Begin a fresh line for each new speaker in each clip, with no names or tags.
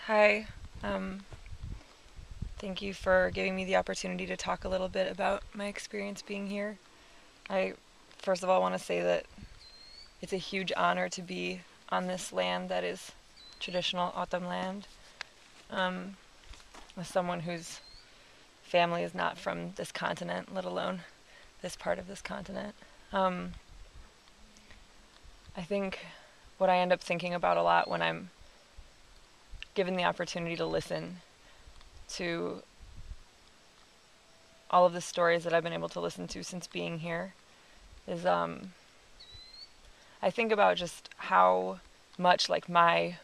Hi. Um, Thank you for giving me the opportunity to talk a little bit about my experience being here. I, first of all, want to say that it's a huge honor to be on this land that is traditional Autumn land, um, with someone whose family is not from this continent, let alone this part of this continent. Um, I think what I end up thinking about a lot when I'm given the opportunity to listen to all of the stories that I've been able to listen to since being here is I think about just how much like my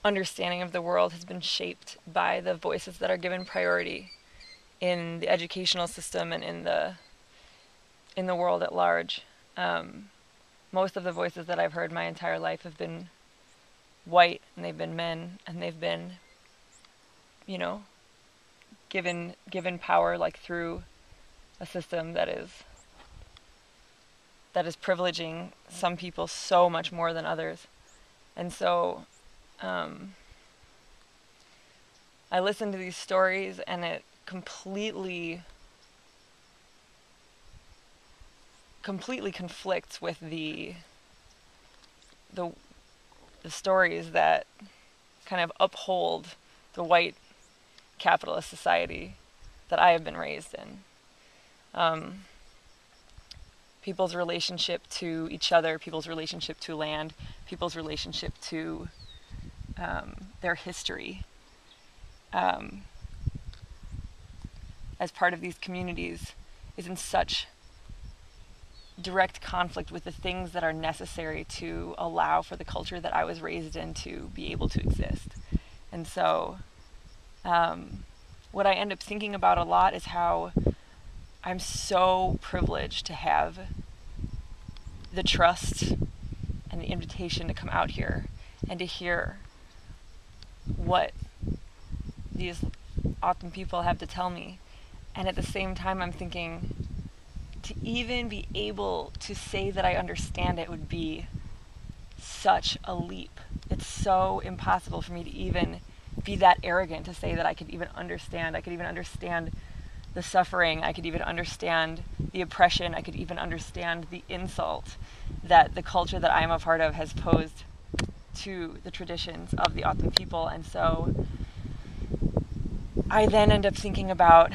understanding of the world has been shaped by the voices that are given priority in the educational system and in the world at large. Um, Most of the voices that I've heard my entire life have been white, and they've been men, and they've been, you know, given power like through a system that is privileging some people so much more than others. And so um, I listen to these stories, and it completely conflicts with the the stories that kind of uphold the white capitalist society that I have been raised in. Um, People's relationship to each other, people's relationship to land, people's relationship to their history, um, as part of these communities is in such direct conflict with the things that are necessary to allow for the culture that I was raised in to be able to exist. And so, what I end up thinking about a lot is how I'm so privileged to have the trust and the invitation to come out here and to hear what these Autumn people have to tell me. And at the same time, I'm thinking to even be able to say that I understand it would be such a leap. It's so impossible for me to even be that arrogant to say that I could even understand. I could even understand the suffering. I could even understand the oppression. I could even understand the insult that the culture that I am a part of has posed to the traditions of the Autumn people. And so I then end up thinking about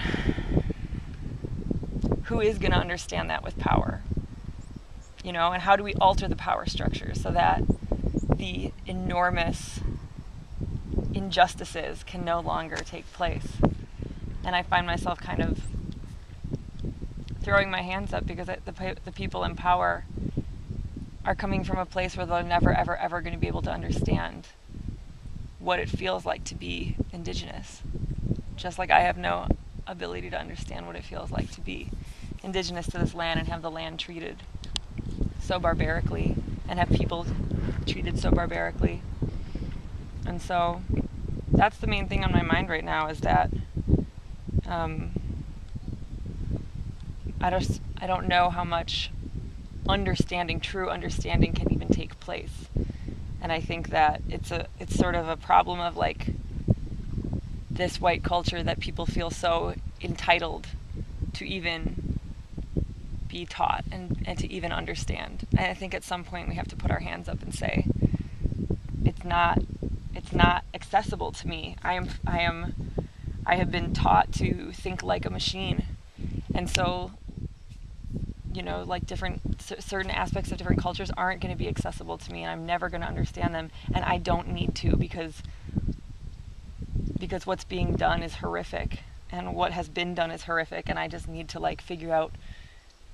who is going to understand that with power, and how do we alter the power structure so that the enormous injustices can no longer take place. And I find myself kind of throwing my hands up because the people in power are coming from a place where they're never, ever, ever going to be able to understand what it feels like to be indigenous. Just like I have no ability to understand what it feels like to be indigenous to this land and have the land treated so barbarically and have people treated so barbarically. And so that's the main thing on my mind right now, is that I don't know how much true understanding can even take place. And I think that it's sort of a problem of like this white culture that people feel so entitled to even be taught and to even understand. And I think at some point we have to put our hands up and say, it's not accessible to me. I have been taught to think like a machine. And so, like certain aspects of different cultures aren't going to be accessible to me, and I'm never going to understand them, and I don't need to, because what's being done is horrific, and what has been done is horrific, and I just need to like figure out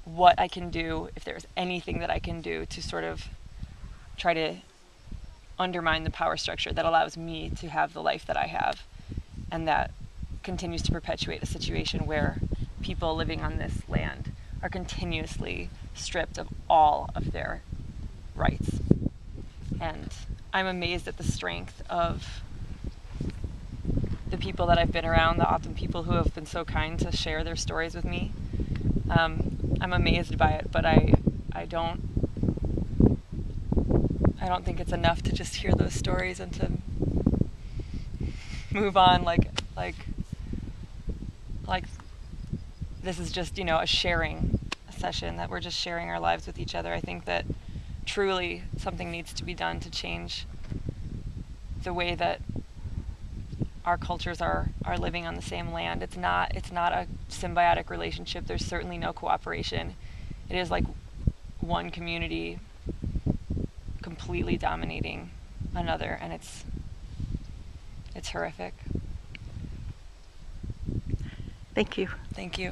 what I can do, if there's anything that I can do to sort of try to undermine the power structure that allows me to have the life that I have, and that continues to perpetuate a situation where people living on this land are continuously stripped of all of their rights. And I'm amazed at the strength of the people that I've been around, the Autumn people who have been so kind to share their stories with me. I'm amazed by it, but I don't think it's enough to just hear those stories and to move on like this is just, you know, a sharing session, that we're just sharing our lives with each other. I think that truly something needs to be done to change the way that our cultures are living on the same land. It's not a symbiotic relationship. There's certainly no cooperation. It is like one community completely dominating another, and it's horrific.
Thank you.
Thank you.